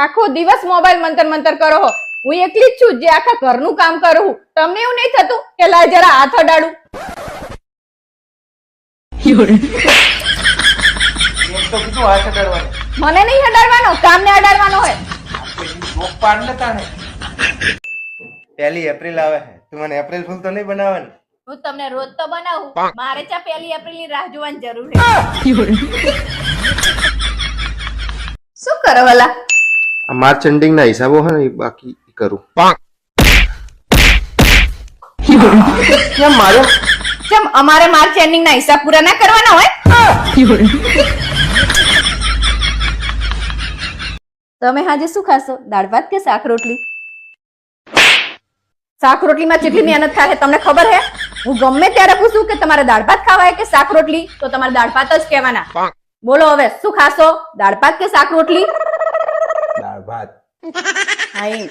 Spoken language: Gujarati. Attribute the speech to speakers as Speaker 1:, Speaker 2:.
Speaker 1: આખો દિવસ મોબાઈલ મંતર મંતર કરો હો. હું એકલી જ છું જે આખા ઘરનું કામ કરું છું. તમને એવું નહીં થતું કે લા જરા હાથ અડાડું?
Speaker 2: તો કીધું હાથ અડાડવાનું.
Speaker 1: મને નહીં અડાડવાનો, કામને અડાડવાનો હોય.
Speaker 2: જોક પાડ ને તાણે. 1 એપ્રિલ આવે છે, તું મને એપ્રિલ ફૂલ તો નહીં બનાવવાની?
Speaker 1: હું તમને રોજ તો બનાવું. મારે ચા 1 એપ્રિલની રાહ જોવાની જરૂર છે? શું કરો ભલા?
Speaker 2: આ માર્ચ એન્ડિંગ ના હિસાબો છે ને એ બાકી કરું. કેમ માર્યો?
Speaker 1: કેમ અમારે માર્ચ એન્ડિંગ ના હિસાબ પૂરા ના કરવાના હોય? તમે આજે શું ખાશો? દાળ ભાત કે શાક રોટલી? શાક રોટલીમાં કેટલી મહેનત થાય તમને ખબર છે? હું ગમે ત્યારે પૂછું કે તમારે દાળ ભાત ખાવા હોય કે શાક રોટલી, તો તમારે દાળ ભાત જ કહેવાના. બોલો હવે શું ખાશો? દાળ ભાત કે શાક રોટલી?
Speaker 2: દાળ ભાત.
Speaker 1: હા એમ.